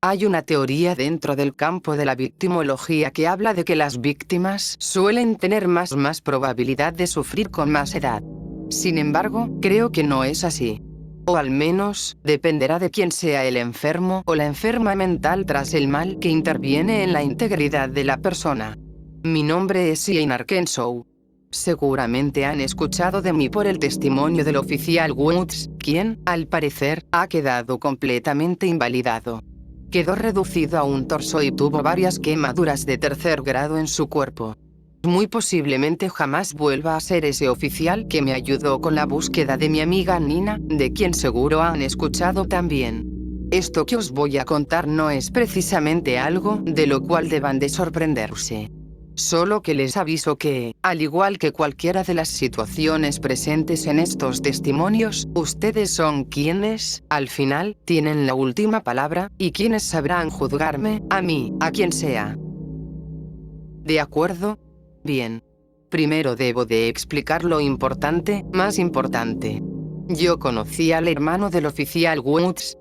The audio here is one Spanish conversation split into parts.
Hay una teoría dentro del campo de la victimología que habla de que las víctimas suelen tener más probabilidad de sufrir con más edad. Sin embargo, creo que no es así. O al menos, dependerá de quién sea el enfermo o la enferma mental tras el mal que interviene en la integridad de la persona. Mi nombre es Ian Arkansas. Seguramente han escuchado de mí por el testimonio del oficial Woods, quien, al parecer, ha quedado completamente invalidado. Quedó reducido a un torso y tuvo varias quemaduras de tercer grado en su cuerpo. Muy posiblemente jamás vuelva a ser ese oficial que me ayudó con la búsqueda de mi amiga Nina, de quien seguro han escuchado también. Esto que os voy a contar no es precisamente algo de lo cual deban de sorprenderse. Solo que les aviso que, al igual que cualquiera de las situaciones presentes en estos testimonios, ustedes son quienes, al final, tienen la última palabra, y quienes sabrán juzgarme, a mí, a quien sea. ¿De acuerdo? Bien. Primero debo de explicar lo importante, más importante. Yo conocí al hermano del oficial Woods.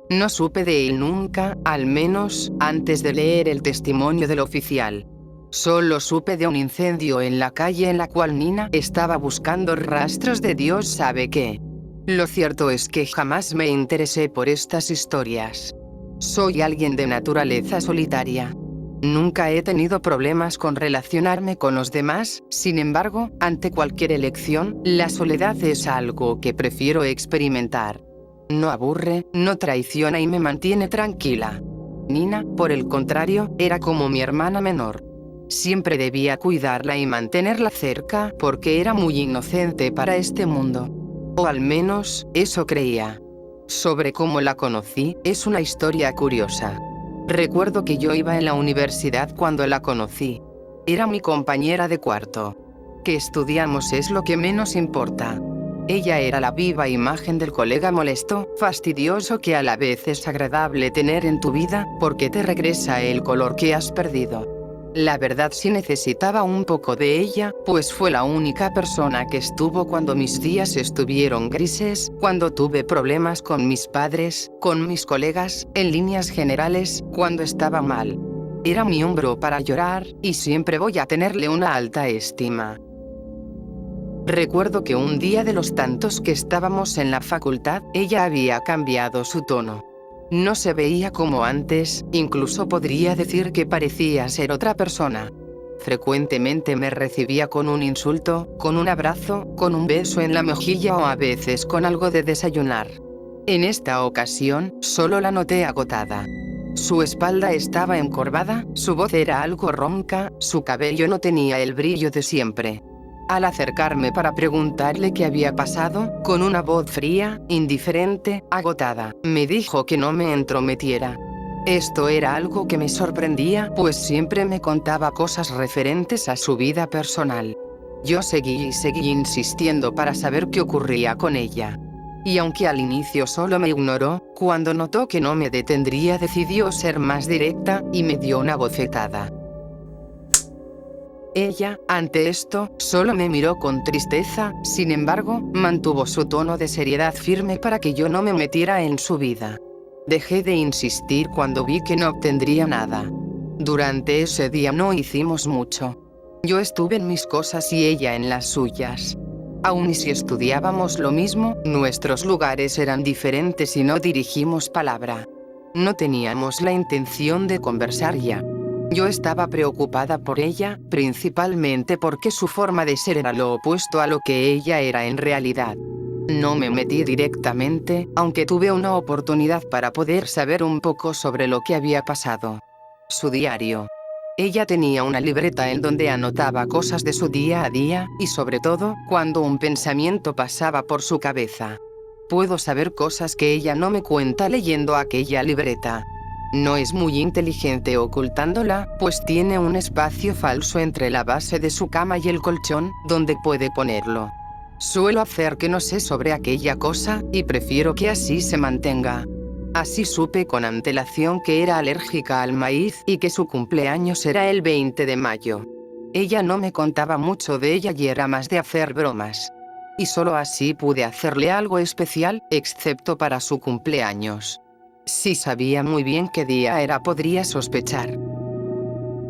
No supe de él nunca, al menos, antes de leer el testimonio del oficial. Solo supe de un incendio en la calle en la cual Nina estaba buscando rastros de Dios sabe qué. Lo cierto es que jamás me interesé por estas historias. Soy alguien de naturaleza solitaria. Nunca he tenido problemas con relacionarme con los demás, sin embargo, ante cualquier elección, la soledad es algo que prefiero experimentar. No aburre, no traiciona y me mantiene tranquila. Nina, por el contrario, era como mi hermana menor. Siempre debía cuidarla y mantenerla cerca porque era muy inocente para este mundo. O al menos, eso creía. Sobre cómo la conocí, es una historia curiosa. Recuerdo que yo iba en la universidad cuando la conocí. Era mi compañera de cuarto. Que estudiamos es lo que menos importa. Ella era la viva imagen del colega molesto, fastidioso que a la vez es agradable tener en tu vida, porque te regresa el color que has perdido. La verdad sí necesitaba un poco de ella, pues fue la única persona que estuvo cuando mis días estuvieron grises, cuando tuve problemas con mis padres, con mis colegas, en líneas generales, cuando estaba mal. Era mi hombro para llorar, y siempre voy a tenerle una alta estima. Recuerdo que un día de los tantos que estábamos en la facultad, ella había cambiado su tono. No se veía como antes, incluso podría decir que parecía ser otra persona. Frecuentemente me recibía con un insulto, con un abrazo, con un beso en la mejilla o a veces con algo de desayunar. En esta ocasión, solo la noté agotada. Su espalda estaba encorvada, su voz era algo ronca, su cabello no tenía el brillo de siempre. Al acercarme para preguntarle qué había pasado, con una voz fría, indiferente, agotada, me dijo que no me entrometiera. Esto era algo que me sorprendía, pues siempre me contaba cosas referentes a su vida personal. Yo seguí insistiendo para saber qué ocurría con ella. Y aunque al inicio solo me ignoró, cuando notó que no me detendría decidió ser más directa, y me dio una bofetada. Ella, ante esto, solo me miró con tristeza, sin embargo, mantuvo su tono de seriedad firme para que yo no me metiera en su vida. Dejé de insistir cuando vi que no obtendría nada. Durante ese día no hicimos mucho. Yo estuve en mis cosas y ella en las suyas. Aun y si estudiábamos lo mismo, nuestros lugares eran diferentes y no dirigimos palabra. No teníamos la intención de conversar ya. Yo estaba preocupada por ella, principalmente porque su forma de ser era lo opuesto a lo que ella era en realidad. No me metí directamente, aunque tuve una oportunidad para poder saber un poco sobre lo que había pasado. Su diario. Ella tenía una libreta en donde anotaba cosas de su día a día, y sobre todo, cuando un pensamiento pasaba por su cabeza. Puedo saber cosas que ella no me cuenta leyendo aquella libreta. No es muy inteligente ocultándola, pues tiene un espacio falso entre la base de su cama y el colchón, donde puede ponerlo. Suelo hacer que no sé sobre aquella cosa, y prefiero que así se mantenga. Así supe con antelación que era alérgica al maíz y que su cumpleaños era el 20 de mayo. Ella no me contaba mucho de ella y era más de hacer bromas. Y solo así pude hacerle algo especial, excepto para su cumpleaños. Si sabía muy bien qué día era, podría sospechar.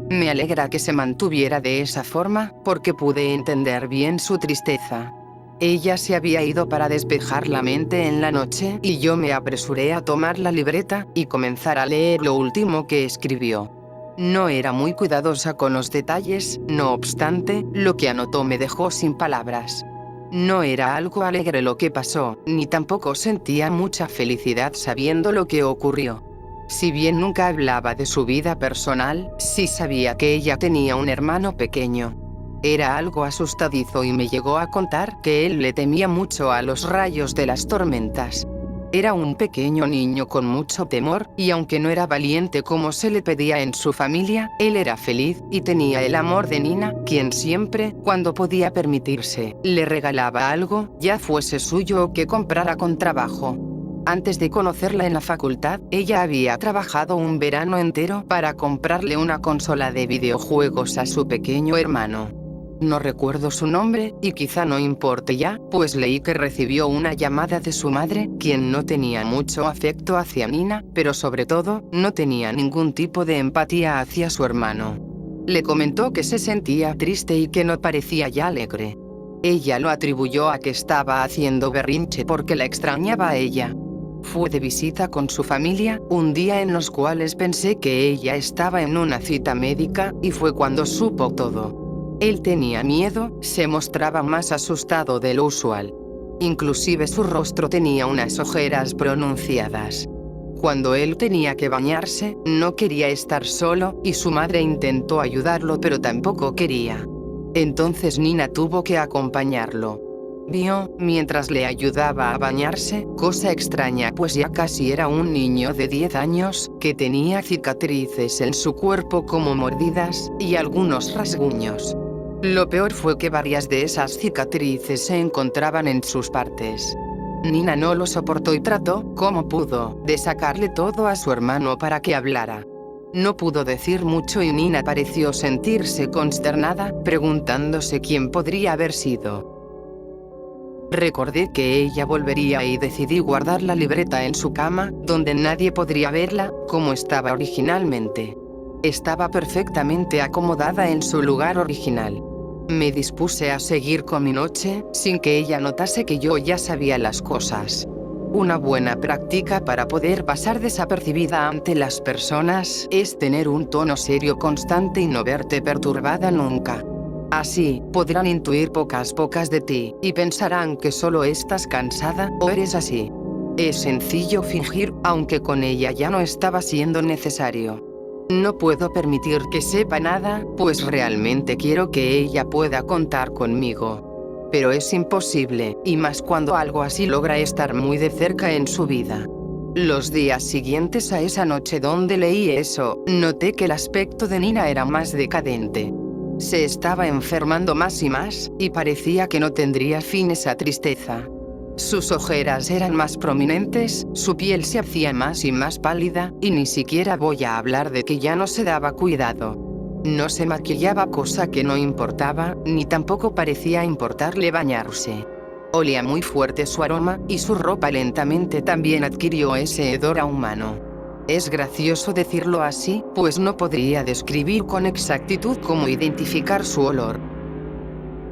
Me alegra que se mantuviera de esa forma, porque pude entender bien su tristeza. Ella se había ido para despejar la mente en la noche y yo me apresuré a tomar la libreta y comenzar a leer lo último que escribió. No era muy cuidadosa con los detalles, no obstante, lo que anotó me dejó sin palabras. No era algo alegre lo que pasó, ni tampoco sentía mucha felicidad sabiendo lo que ocurrió. Si bien nunca hablaba de su vida personal, sí sabía que ella tenía un hermano pequeño. Era algo asustadizo y me llegó a contar que él le temía mucho a los rayos de las tormentas. Era un pequeño niño con mucho temor, y aunque no era valiente como se le pedía en su familia, él era feliz y tenía el amor de Nina, quien siempre, cuando podía permitirse, le regalaba algo, ya fuese suyo o que comprara con trabajo. Antes de conocerla en la facultad, ella había trabajado un verano entero para comprarle una consola de videojuegos a su pequeño hermano. No recuerdo su nombre, y quizá no importe ya, pues leí que recibió una llamada de su madre, quien no tenía mucho afecto hacia Nina, pero sobre todo, no tenía ningún tipo de empatía hacia su hermano. Le comentó que se sentía triste y que no parecía ya alegre. Ella lo atribuyó a que estaba haciendo berrinche porque la extrañaba a ella. Fue de visita con su familia, un día en los cuales pensé que ella estaba en una cita médica, y fue cuando supo todo. Él tenía miedo, se mostraba más asustado de lo usual. Inclusive su rostro tenía unas ojeras pronunciadas. Cuando él tenía que bañarse, no quería estar solo, y su madre intentó ayudarlo pero tampoco quería. Entonces Nina tuvo que acompañarlo. Vio, mientras le ayudaba a bañarse, cosa extraña pues ya casi era un niño de 10 años, que tenía cicatrices en su cuerpo como mordidas, y algunos rasguños. Lo peor fue que varias de esas cicatrices se encontraban en sus partes. Nina no lo soportó y trató, como pudo, de sacarle todo a su hermano para que hablara. No pudo decir mucho y Nina pareció sentirse consternada, preguntándose quién podría haber sido. Recordé que ella volvería y decidí guardar la libreta en su cama, donde nadie podría verla, como estaba originalmente. Estaba perfectamente acomodada en su lugar original. Me dispuse a seguir con mi noche, sin que ella notase que yo ya sabía las cosas. Una buena práctica para poder pasar desapercibida ante las personas es tener un tono serio constante y no verte perturbada nunca. Así, podrán intuir pocas de ti, y pensarán que solo estás cansada, o eres así. Es sencillo fingir, aunque con ella ya no estaba siendo necesario. No puedo permitir que sepa nada, pues realmente quiero que ella pueda contar conmigo. Pero es imposible, y más cuando algo así logra estar muy de cerca en su vida. Los días siguientes a esa noche donde leí eso, noté que el aspecto de Nina era más decadente. Se estaba enfermando más y más, y parecía que no tendría fin esa tristeza. Sus ojeras eran más prominentes, su piel se hacía más y más pálida, y ni siquiera voy a hablar de que ya no se daba cuidado. No se maquillaba, cosa que no importaba, ni tampoco parecía importarle bañarse. Olía muy fuerte su aroma, y su ropa lentamente también adquirió ese hedor a humano. Es gracioso decirlo así, pues no podría describir con exactitud cómo identificar su olor.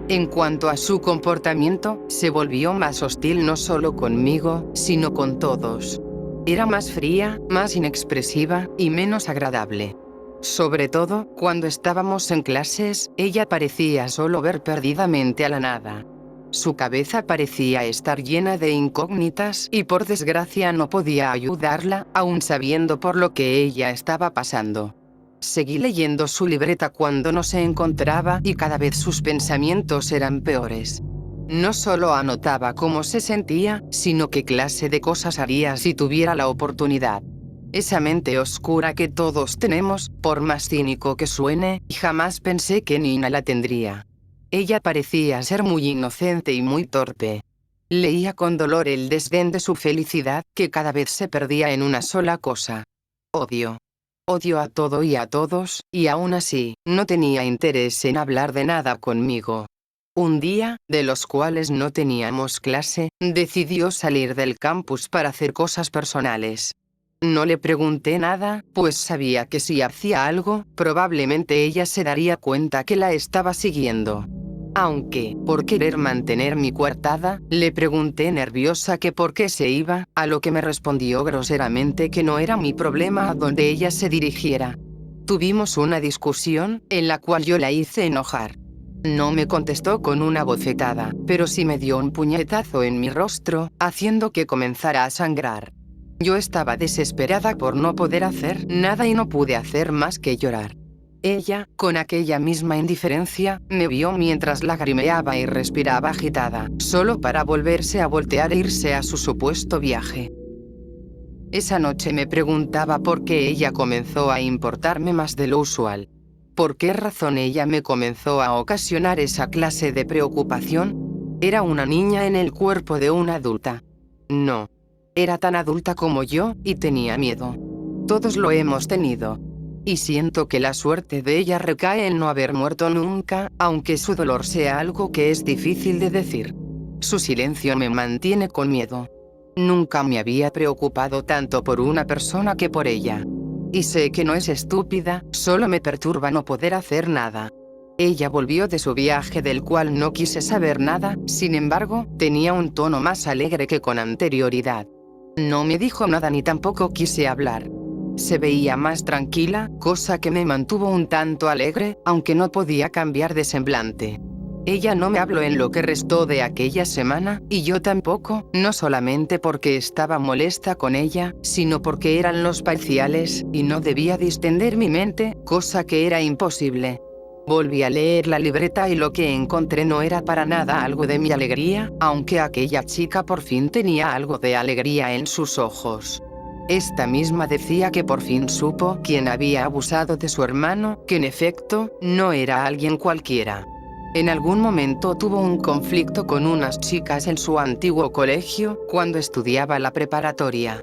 En cuanto a su comportamiento, se volvió más hostil no solo conmigo, sino con todos. Era más fría, más inexpresiva, y menos agradable. Sobre todo, cuando estábamos en clases, ella parecía solo ver perdidamente a la nada. Su cabeza parecía estar llena de incógnitas y por desgracia no podía ayudarla, aun sabiendo por lo que ella estaba pasando. Seguí leyendo su libreta cuando no se encontraba y cada vez sus pensamientos eran peores. No solo anotaba cómo se sentía, sino qué clase de cosas haría si tuviera la oportunidad. Esa mente oscura que todos tenemos, por más cínico que suene, jamás pensé que Nina la tendría. Ella parecía ser muy inocente y muy torpe. Leía con dolor el desdén de su felicidad, que cada vez se perdía en una sola cosa: odio. Odio a todo y a todos, y aún así, no tenía interés en hablar de nada conmigo. Un día, de los cuales no teníamos clase, decidió salir del campus para hacer cosas personales. No le pregunté nada, pues sabía que si hacía algo, probablemente ella se daría cuenta que la estaba siguiendo. Aunque, por querer mantener mi coartada, le pregunté nerviosa que por qué se iba, a lo que me respondió groseramente que no era mi problema a donde ella se dirigiera. Tuvimos una discusión, en la cual yo la hice enojar. No me contestó con una bofetada, pero sí me dio un puñetazo en mi rostro, haciendo que comenzara a sangrar. Yo estaba desesperada por no poder hacer nada y no pude hacer más que llorar. Ella, con aquella misma indiferencia, me vio mientras lagrimeaba y respiraba agitada, solo para volverse a voltear e irse a su supuesto viaje. Esa noche me preguntaba por qué ella comenzó a importarme más de lo usual. ¿Por qué razón ella me comenzó a ocasionar esa clase de preocupación? Era una niña en el cuerpo de una adulta. No. Era tan adulta como yo, y tenía miedo. Todos lo hemos tenido. Y siento que la suerte de ella recae en no haber muerto nunca, aunque su dolor sea algo que es difícil de decir. Su silencio me mantiene con miedo. Nunca me había preocupado tanto por una persona que por ella. Y sé que no es estúpida, solo me perturba no poder hacer nada. Ella volvió de su viaje del cual no quise saber nada, sin embargo, tenía un tono más alegre que con anterioridad. No me dijo nada ni tampoco quise hablar. Se veía más tranquila, cosa que me mantuvo un tanto alegre, aunque no podía cambiar de semblante. Ella no me habló en lo que restó de aquella semana, y yo tampoco, no solamente porque estaba molesta con ella, sino porque eran los parciales, y no debía distender mi mente, cosa que era imposible. Volví a leer la libreta y lo que encontré no era para nada algo de mi alegría, aunque aquella chica por fin tenía algo de alegría en sus ojos. Esta misma decía que por fin supo quién había abusado de su hermano, que en efecto, no era alguien cualquiera. En algún momento tuvo un conflicto con unas chicas en su antiguo colegio, cuando estudiaba la preparatoria.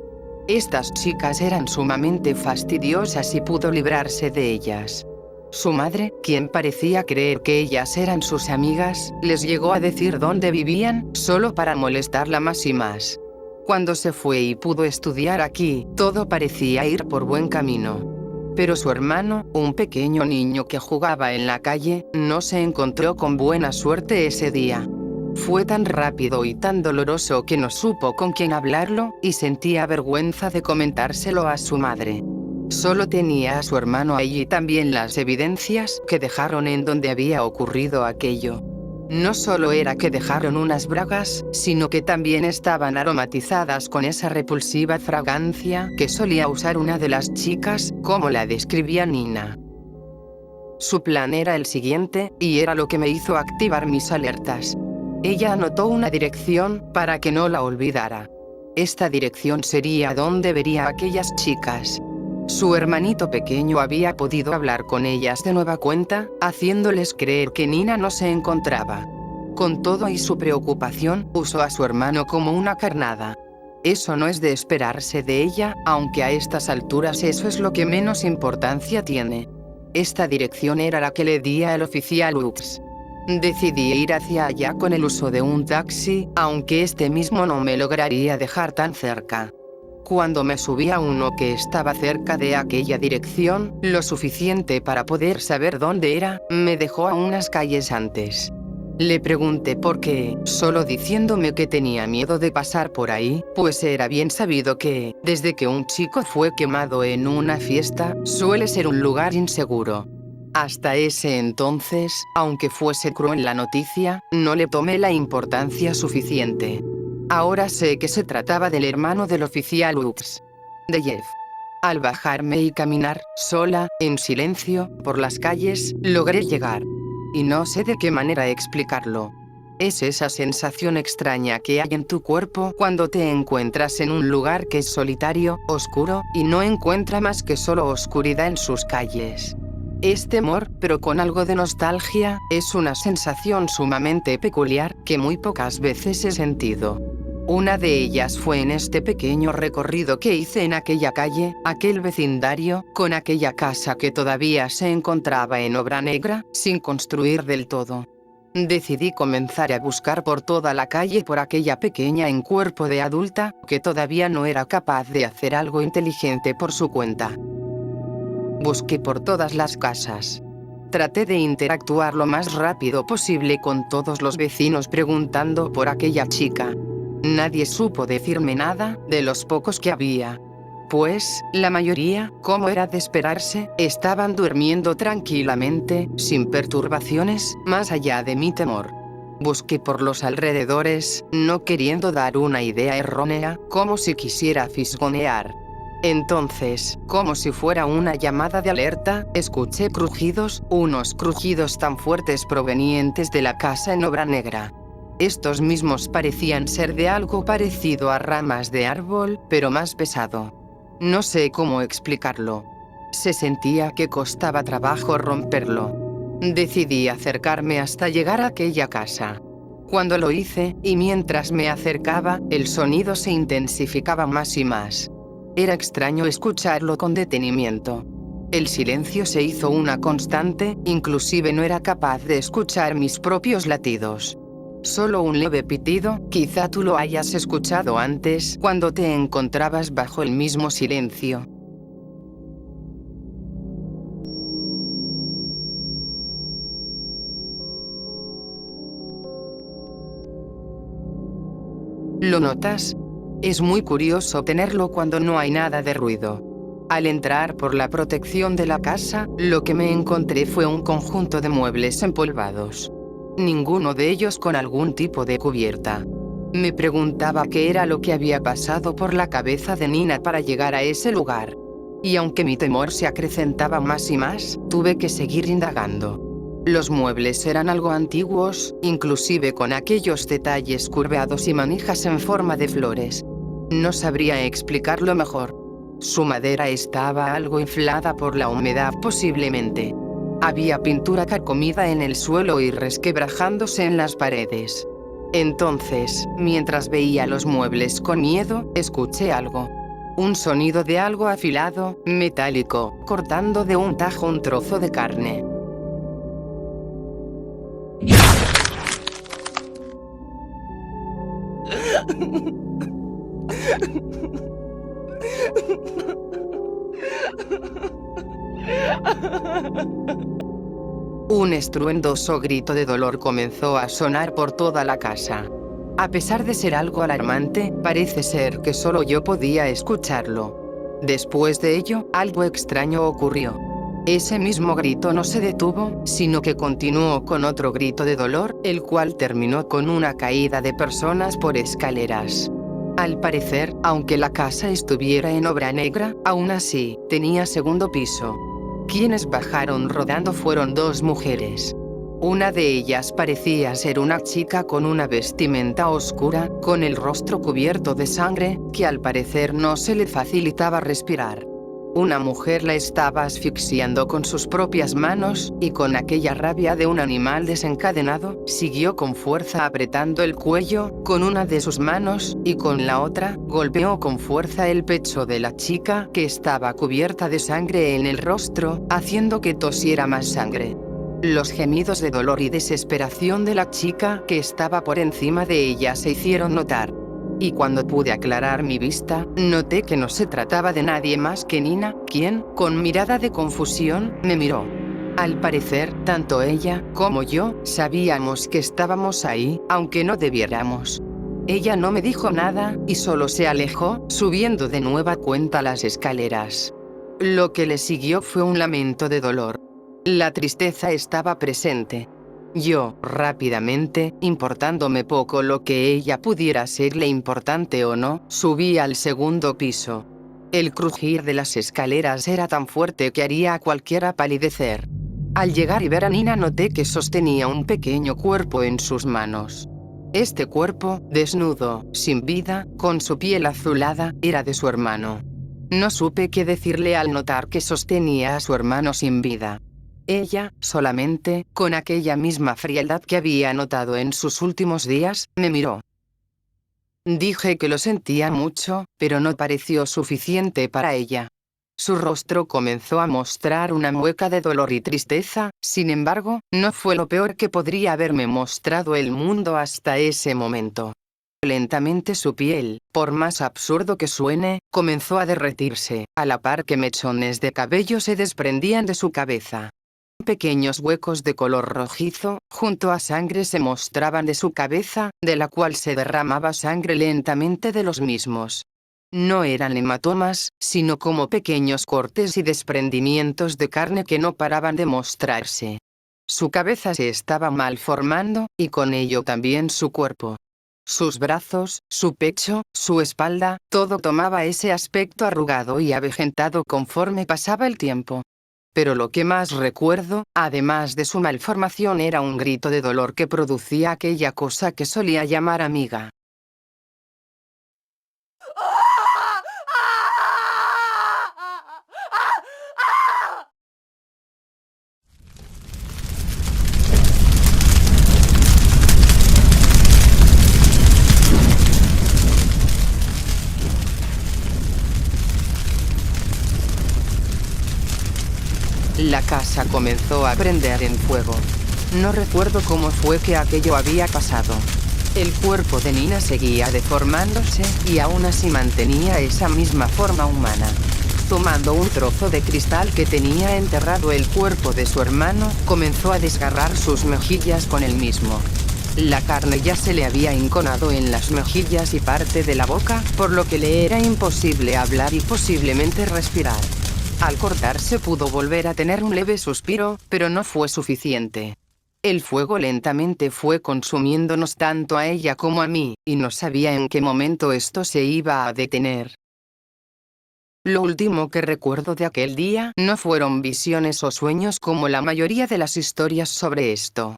Estas chicas eran sumamente fastidiosas y pudo librarse de ellas. Su madre, quien parecía creer que ellas eran sus amigas, les llegó a decir dónde vivían, solo para molestarla más y más. Cuando se fue y pudo estudiar aquí, todo parecía ir por buen camino. Pero su hermano, un pequeño niño que jugaba en la calle, no se encontró con buena suerte ese día. Fue tan rápido y tan doloroso que no supo con quién hablarlo, y sentía vergüenza de comentárselo a su madre. Solo tenía a su hermano allí y también las evidencias que dejaron en donde había ocurrido aquello. No solo era que dejaron unas bragas, sino que también estaban aromatizadas con esa repulsiva fragancia que solía usar una de las chicas, como la describía Nina. Su plan era el siguiente, y era lo que me hizo activar mis alertas. Ella anotó una dirección para que no la olvidara. Esta dirección sería donde vería a aquellas chicas. Su hermanito pequeño había podido hablar con ellas de nueva cuenta, haciéndoles creer que Nina no se encontraba. Con todo y su preocupación, usó a su hermano como una carnada. Eso no es de esperarse de ella, aunque a estas alturas eso es lo que menos importancia tiene. Esta dirección era la que le di al oficial Ux. Decidí ir hacia allá con el uso de un taxi, aunque este mismo no me lograría dejar tan cerca. Cuando me subí a uno que estaba cerca de aquella dirección, lo suficiente para poder saber dónde era, me dejó a unas calles antes. Le pregunté por qué, solo diciéndome que tenía miedo de pasar por ahí, pues era bien sabido que, desde que un chico fue quemado en una fiesta, suele ser un lugar inseguro. Hasta ese entonces, aunque fuese cruel la noticia, no le tomé la importancia suficiente. Ahora sé que se trataba del hermano del oficial Ux. De Jeff. Al bajarme y caminar, sola, en silencio, por las calles, logré llegar. Y no sé de qué manera explicarlo. Es esa sensación extraña que hay en tu cuerpo cuando te encuentras en un lugar que es solitario, oscuro, y no encuentra más que solo oscuridad en sus calles. Es temor, pero con algo de nostalgia, es una sensación sumamente peculiar, que muy pocas veces he sentido. Una de ellas fue en este pequeño recorrido que hice en aquella calle, aquel vecindario, con aquella casa que todavía se encontraba en obra negra, sin construir del todo. Decidí comenzar a buscar por toda la calle por aquella pequeña en cuerpo de adulta, que todavía no era capaz de hacer algo inteligente por su cuenta. Busqué por todas las casas. Traté de interactuar lo más rápido posible con todos los vecinos preguntando por aquella chica. Nadie supo decirme nada, de los pocos que había. Pues, la mayoría, como era de esperarse, estaban durmiendo tranquilamente, sin perturbaciones, más allá de mi temor. Busqué por los alrededores, no queriendo dar una idea errónea, como si quisiera fisgonear. Entonces, como si fuera una llamada de alerta, escuché crujidos, unos crujidos tan fuertes provenientes de la casa en obra negra. Estos mismos parecían ser de algo parecido a ramas de árbol, pero más pesado. No sé cómo explicarlo. Se sentía que costaba trabajo romperlo. Decidí acercarme hasta llegar a aquella casa. Cuando lo hice, y mientras me acercaba, el sonido se intensificaba más y más. Era extraño escucharlo con detenimiento. El silencio se hizo una constante, inclusive no era capaz de escuchar mis propios latidos. Solo un leve pitido, quizá tú lo hayas escuchado antes, cuando te encontrabas bajo el mismo silencio. ¿Lo notas? Es muy curioso tenerlo cuando no hay nada de ruido. Al entrar por la protección de la casa, lo que me encontré fue un conjunto de muebles empolvados. Ninguno de ellos con algún tipo de cubierta. Me preguntaba qué era lo que había pasado por la cabeza de Nina para llegar a ese lugar. Y aunque mi temor se acrecentaba más y más, tuve que seguir indagando. Los muebles eran algo antiguos, inclusive con aquellos detalles curvados y manijas en forma de flores. No sabría explicarlo mejor. Su madera estaba algo inflada por la humedad posiblemente. Había pintura carcomida en el suelo y resquebrajándose en las paredes. Entonces, mientras veía los muebles con miedo, escuché algo. Un sonido de algo afilado, metálico, cortando de un tajo un trozo de carne. Un estruendoso grito de dolor comenzó a sonar por toda la casa. A pesar de ser algo alarmante, parece ser que solo yo podía escucharlo. Después de ello, algo extraño ocurrió. Ese mismo grito no se detuvo, sino que continuó con otro grito de dolor, el cual terminó con una caída de personas por escaleras. Al parecer, aunque la casa estuviera en obra negra, aún así, tenía segundo piso. Quienes bajaron rodando fueron dos mujeres. Una de ellas parecía ser una chica con una vestimenta oscura, con el rostro cubierto de sangre, que al parecer no se le facilitaba respirar. Una mujer la estaba asfixiando con sus propias manos, y con aquella rabia de un animal desencadenado, siguió con fuerza apretando el cuello, con una de sus manos, y con la otra, golpeó con fuerza el pecho de la chica, que estaba cubierta de sangre en el rostro, haciendo que tosiera más sangre. Los gemidos de dolor y desesperación de la chica, que estaba por encima de ella, se hicieron notar. Y cuando pude aclarar mi vista, noté que no se trataba de nadie más que Nina, quien, con mirada de confusión, me miró. Al parecer, tanto ella como yo sabíamos que estábamos ahí, aunque no debiéramos. Ella no me dijo nada, y solo se alejó, subiendo de nueva cuenta las escaleras. Lo que le siguió fue un lamento de dolor. La tristeza estaba presente. Yo, rápidamente, importándome poco lo que ella pudiera serle importante o no, subí al segundo piso. El crujir de las escaleras era tan fuerte que haría a cualquiera palidecer. Al llegar y ver a Nina noté que sostenía un pequeño cuerpo en sus manos. Este cuerpo, desnudo, sin vida, con su piel azulada, era de su hermano. No supe qué decirle al notar que sostenía a su hermano sin vida. Ella, solamente, con aquella misma frialdad que había notado en sus últimos días, me miró. Dije que lo sentía mucho, pero no pareció suficiente para ella. Su rostro comenzó a mostrar una mueca de dolor y tristeza, sin embargo, no fue lo peor que podría haberme mostrado el mundo hasta ese momento. Lentamente su piel, por más absurdo que suene, comenzó a derretirse, a la par que mechones de cabello se desprendían de su cabeza. Pequeños huecos de color rojizo, junto a sangre se mostraban de su cabeza, de la cual se derramaba sangre lentamente de los mismos. No eran hematomas, sino como pequeños cortes y desprendimientos de carne que no paraban de mostrarse. Su cabeza se estaba malformando, y con ello también su cuerpo. Sus brazos, su pecho, su espalda, todo tomaba ese aspecto arrugado y avejentado conforme pasaba el tiempo. Pero lo que más recuerdo, además de su malformación, era un grito de dolor que producía aquella cosa que solía llamar amiga. La casa comenzó a prender en fuego. No recuerdo cómo fue que aquello había pasado. El cuerpo de Nina seguía deformándose, y aún así mantenía esa misma forma humana. Tomando un trozo de cristal que tenía enterrado el cuerpo de su hermano, comenzó a desgarrar sus mejillas con el mismo. La carne ya se le había enconado en las mejillas y parte de la boca, por lo que le era imposible hablar y posiblemente respirar. Al cortarse pudo volver a tener un leve suspiro, pero no fue suficiente. El fuego lentamente fue consumiéndonos tanto a ella como a mí, y no sabía en qué momento esto se iba a detener. Lo último que recuerdo de aquel día no fueron visiones o sueños como la mayoría de las historias sobre esto.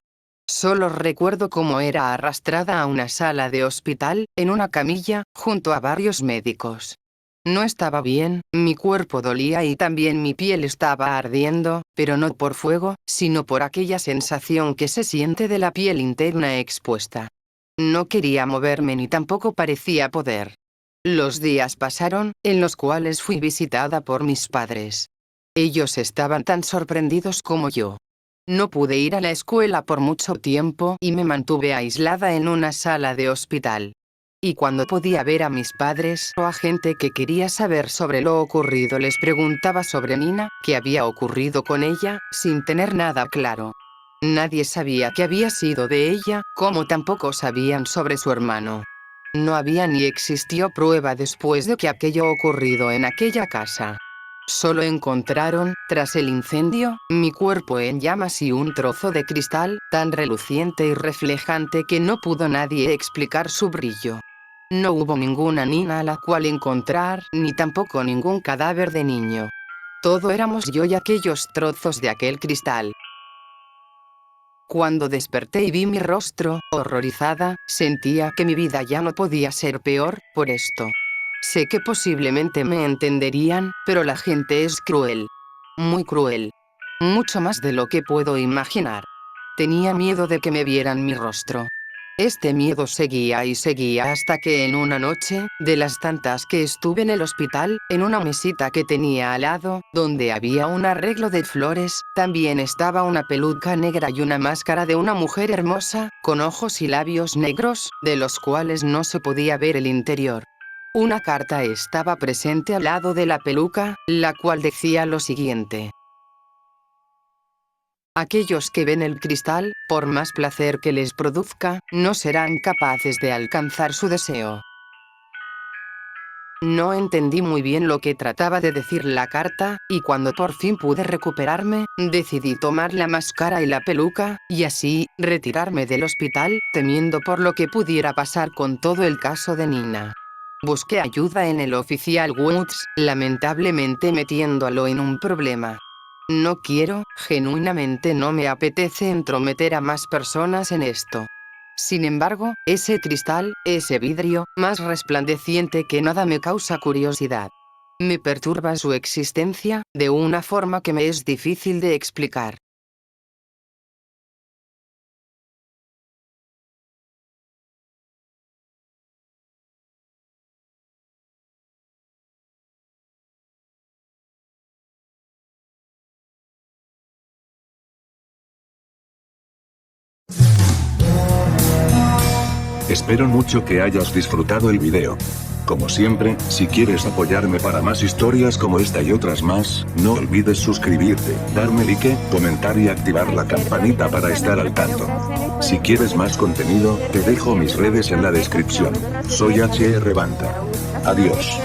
Solo recuerdo cómo era arrastrada a una sala de hospital, en una camilla, junto a varios médicos. No estaba bien, mi cuerpo dolía y también mi piel estaba ardiendo, pero no por fuego, sino por aquella sensación que se siente de la piel interna expuesta. No quería moverme ni tampoco parecía poder. Los días pasaron, en los cuales fui visitada por mis padres. Ellos estaban tan sorprendidos como yo. No pude ir a la escuela por mucho tiempo y me mantuve aislada en una sala de hospital. Y cuando podía ver a mis padres o a gente que quería saber sobre lo ocurrido, les preguntaba sobre Nina, qué había ocurrido con ella, sin tener nada claro. Nadie sabía qué había sido de ella, como tampoco sabían sobre su hermano. No había ni existió prueba después de que aquello ocurrido en aquella casa. Solo encontraron, tras el incendio, mi cuerpo en llamas y un trozo de cristal, tan reluciente y reflejante que no pudo nadie explicar su brillo. No hubo ninguna Nina a la cual encontrar, ni tampoco ningún cadáver de niño. Todo éramos yo y aquellos trozos de aquel cristal. Cuando desperté y vi mi rostro, horrorizada, sentía que mi vida ya no podía ser peor, por esto. Sé que posiblemente me entenderían, pero la gente es cruel. Muy cruel. Mucho más de lo que puedo imaginar. Tenía miedo de que me vieran mi rostro. Este miedo seguía y seguía hasta que en una noche, de las tantas que estuve en el hospital, en una mesita que tenía al lado, donde había un arreglo de flores, también estaba una peluca negra y una máscara de una mujer hermosa, con ojos y labios negros, de los cuales no se podía ver el interior. Una carta estaba presente al lado de la peluca, la cual decía lo siguiente: aquellos que ven el cristal, por más placer que les produzca, no serán capaces de alcanzar su deseo. No entendí muy bien lo que trataba de decir la carta, y cuando por fin pude recuperarme, decidí tomar la máscara y la peluca, y así, retirarme del hospital, temiendo por lo que pudiera pasar con todo el caso de Nina. Busqué ayuda en el oficial Woods, lamentablemente metiéndolo en un problema. No quiero, genuinamente no me apetece entrometer a más personas en esto. Sin embargo, ese cristal, ese vidrio, más resplandeciente que nada me causa curiosidad. Me perturba su existencia, de una forma que me es difícil de explicar. Espero mucho que hayas disfrutado el video. Como siempre, si quieres apoyarme para más historias como esta y otras más, no olvides suscribirte, darme like, comentar y activar la campanita para estar al tanto. Si quieres más contenido, te dejo mis redes en la descripción. Soy HR Banta. Adiós.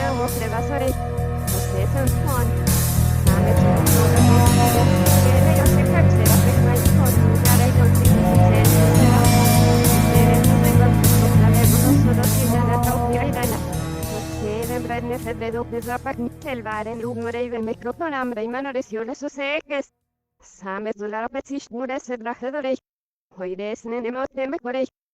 Elváren rúgmareivel mikrofonamrai manaresiones o székes. Számez dolára pecist muresed rahedorei. Hogy részne nem ott nem